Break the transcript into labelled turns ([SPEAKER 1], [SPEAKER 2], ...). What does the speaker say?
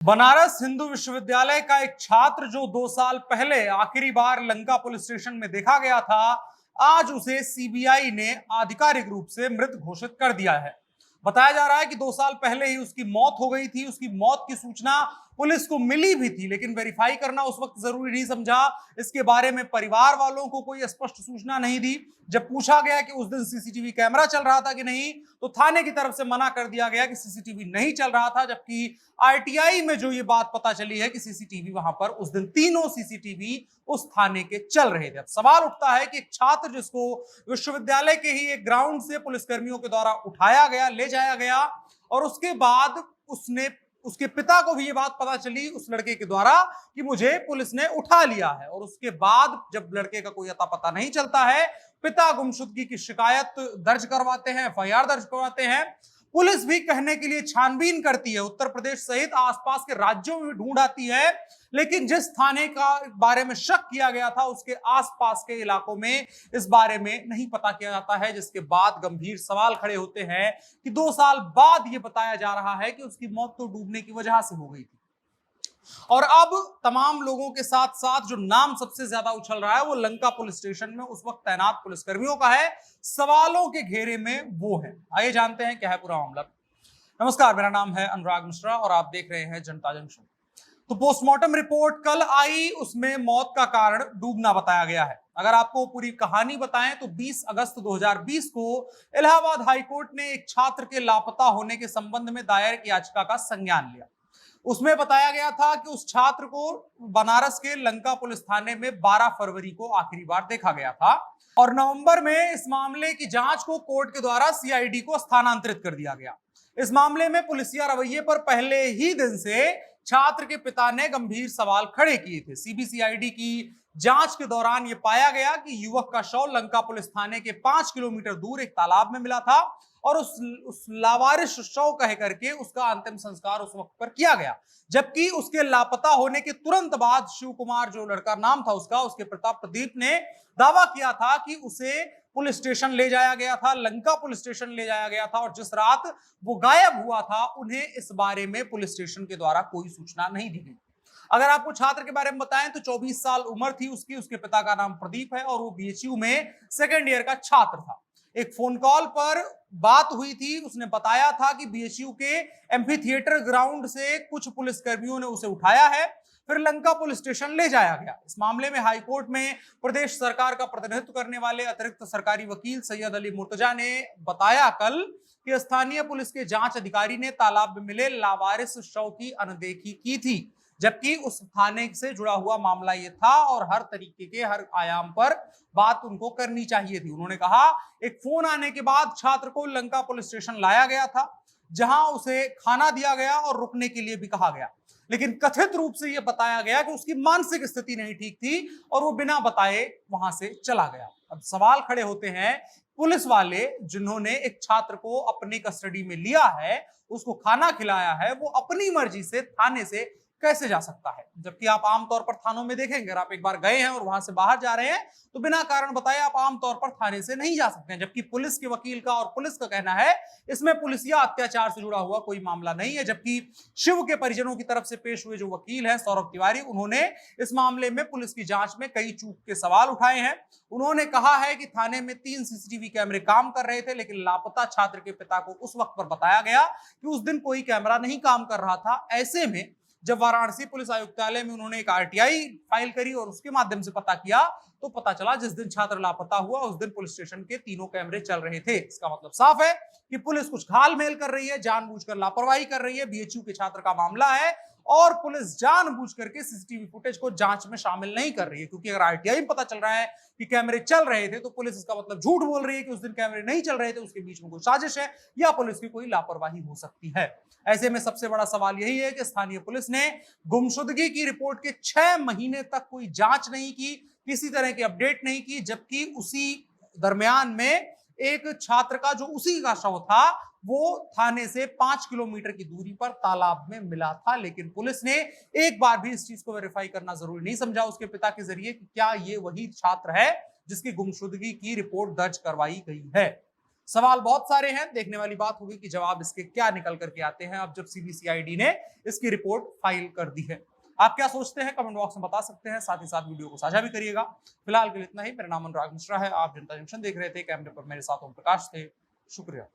[SPEAKER 1] बनारस हिंदू विश्वविद्यालय का एक छात्र जो 2 साल पहले आखिरी बार लंका पुलिस स्टेशन में देखा गया था, आज उसे सीबीआई ने आधिकारिक रूप से मृत घोषित कर दिया है। बताया जा रहा है कि 2 साल पहले ही उसकी मौत हो गई थी। उसकी मौत की सूचना पुलिस को मिली भी थी, लेकिन वेरीफाई करना उस वक्त जरूरी नहीं समझा। इसके बारे में परिवार वालों को कोई स्पष्ट सूचना नहीं दी। जब पूछा गया कि उस दिन सीसीटीवी कैमरा चल रहा था कि नहीं, तो थाने की तरफ से मना कर दिया गया कि सीसीटीवी नहीं चल रहा था। जबकि आरटीआई में जो ये बात पता चली है कि सीसीटीवी वहां पर उस दिन तीनों सीसीटीवी उस थाने के चल रहे थे। सवाल उठता है कि एक छात्र जिसको विश्वविद्यालय के ही एक ग्राउंड से पुलिसकर्मियों के द्वारा उठाया गया, ले जाया गया, और उसके बाद उसके पिता को भी ये बात पता चली उस लड़के के द्वारा कि मुझे पुलिस ने उठा लिया है, और उसके बाद जब लड़के का कोई अता पता नहीं चलता है, पिता गुमशुदगी की शिकायत दर्ज करवाते हैं, एफआईआर दर्ज करवाते हैं। पुलिस भी कहने के लिए छानबीन करती है, उत्तर प्रदेश सहित आसपास के राज्यों में ढूंढ आती है, लेकिन जिस थाने का बारे में शक किया गया था उसके आसपास के इलाकों में इस बारे में नहीं पता किया जाता है। जिसके बाद गंभीर सवाल खड़े होते हैं कि 2 साल बाद यह बताया जा रहा है कि उसकी मौत तो डूबने की वजह से हो गई थी। और अब तमाम लोगों के साथ साथ जो नाम सबसे ज्यादा उछल रहा है वो लंका पुलिस स्टेशन में उस वक्त तैनात पुलिसकर्मियों का है। सवालों के घेरे में वो है। आइए जानते हैं क्या है पूरा मामला। नमस्कार, मेरा नाम है अनुराग मिश्रा और आप देख रहे हैं जनता जंक्शन। तो पोस्टमार्टम रिपोर्ट कल आई, उसमें मौत का कारण डूबना बताया गया है। अगर आपको पूरी कहानी बताएं तो 20 अगस्त 2020 को इलाहाबाद हाईकोर्ट ने एक छात्र के लापता होने के संबंध में दायर याचिका का संज्ञान लिया। उसमें बताया गया था कि उस छात्र को बनारस के लंका पुलिस थाने में 12 फरवरी को आखिरी बार देखा गया था, और नवंबर में इस मामले की जांच को कोर्ट के द्वारा सीआईडी को स्थानांतरित कर दिया गया। इस मामले में पुलिसिया रवैये पर पहले ही दिन से छात्र के पिता ने गंभीर सवाल खड़े किए थे। सीबीसीआईडी की जांच के दौरान यह पाया गया कि युवक का शव लंका पुलिस थाने के 5 किलोमीटर दूर एक तालाब में मिला था, और उस लावारिस शव कह करके उसका अंतिम संस्कार उस वक्त पर किया गया। जबकि उसके लापता होने के तुरंत बाद शिव कुमार, जो लड़का नाम था उसका, उसके पिता प्रदीप ने दावा किया था कि उसे पुलिस स्टेशन ले जाया गया था, लंका पुलिस स्टेशन ले जाया गया था, और जिस रात वो गायब हुआ था उन्हें इस बारे में पुलिस स्टेशन के द्वारा कोई सूचना नहीं दी गई। अगर आपको छात्र के बारे में बताएं तो 24 साल उम्र थी उसकी। उसके पिता का नाम प्रदीप है और वो बीएचयू में सेकेंड ईयर का छात्र था। एक फोन कॉल पर बात हुई थी, उसने बताया था कि बीएचयू के एम्फी थिएटर ग्राउंड से कुछ पुलिसकर्मियों ने उसे उठाया है, फिर लंका पुलिस स्टेशन ले जाया गया। इस मामले में हाईकोर्ट में प्रदेश सरकार का प्रतिनिधित्व करने वाले अतिरिक्त सरकारी वकील सैयद अली मुर्तजा ने बताया कल कि स्थानीय पुलिस के जांच अधिकारी ने तालाब में मिले लावारिस शव की अनदेखी की थी, जबकि उस थाने से जुड़ा हुआ मामला ये था और हर तरीके के हर आयाम पर बात उनको करनी चाहिए थी। उन्होंने कहा, एक फोन आने के बाद छात्र को लंका पुलिस स्टेशन लाया गया था, जहां उसे खाना दिया गया और रुकने के लिए भी कहा गया, लेकिन कथित रूप से यह बताया गया कि उसकी मानसिक स्थिति नहीं ठीक थी और वो बिना बताए वहां से चला गया। अब सवाल खड़े होते हैं, पुलिस वाले जिन्होंने एक छात्र को अपनी कस्टडी में लिया है, उसको खाना खिलाया है, वो अपनी मर्जी से थाने से कैसे जा सकता है? जबकि आप आमतौर पर थानों में देखेंगे, अगर आप एक बार गए हैं और वहां से बाहर जा रहे हैं तो बिना कारण बताए आप आमतौर पर थाने से नहीं जा सकते हैं। जबकि पुलिस के वकील का और पुलिस का कहना है इसमें पुलिसिया अत्याचार से जुड़ा हुआ कोई मामला नहीं है। जबकि शिव के परिजनों की तरफ से पेश हुए जो वकील हैं सौरभ तिवारी, उन्होंने इस मामले में पुलिस की जांच में कई चूक के सवाल उठाए हैं। उन्होंने कहा है कि थाने में 3 सीसीटीवी कैमरे काम कर रहे थे, लेकिन लापता छात्र के पिता को उस वक्त पर बताया गया कि उस दिन कोई कैमरा नहीं काम कर रहा था। ऐसे में जब वाराणसी पुलिस आयुक्तालय में उन्होंने एक आरटीआई फाइल करी और उसके माध्यम से पता किया, तो पता चला जिस दिन छात्र लापता हुआ उस दिन पुलिस स्टेशन के तीनों कैमरे चल रहे थे। इसका मतलब साफ है कि पुलिस कुछ घालमेल कर रही है, जानबूझकर लापरवाही कर रही है। बीएचयू के छात्र का मामला है और पुलिस जानबूझ करके सीसीटीवी फुटेज को जांच में शामिल नहीं कर रही है, क्योंकि अगर आरटीआई में पता चल रहा है कि कैमरे चल रहे थे तो पुलिस इसका मतलब झूठ बोल रही है कि उस दिन कैमरे नहीं चल रहे थे। उसके बीच में कोई साजिश है या पुलिस की कोई लापरवाही हो सकती है। ऐसे में सबसे बड़ा सवाल यही है कि स्थानीय पुलिस ने गुमशुदगी की रिपोर्ट के 6 महीने तक कोई जांच नहीं की, किसी तरह की अपडेट नहीं की, जबकि उसी दरमियान में एक छात्र का जो उसी का शव था वो थाने से 5 किलोमीटर की दूरी पर तालाब में मिला था। लेकिन पुलिस ने एक बार भी इस चीज को वेरीफाई करना जरूरी नहीं समझा उसके पिता के जरिए कि क्या ये वही छात्र है जिसकी गुमशुदगी की रिपोर्ट दर्ज करवाई गई है। सवाल बहुत सारे हैं, देखने वाली बात होगी कि जवाब इसके क्या निकल करके आते हैं अब जब सीबीसीआईडी ने इसकी रिपोर्ट फाइल कर दी है। आप क्या सोचते हैं कमेंट बॉक्स में बता सकते हैं, साथ ही साथ वीडियो को साझा भी करिएगा। फिलहाल के लिए इतना ही। मेरा नाम अनुराग मिश्रा है, आप जनता जंक्शन देख रहे थे। कैमरे पर मेरे साथ ओम प्रकाश थे। शुक्रिया।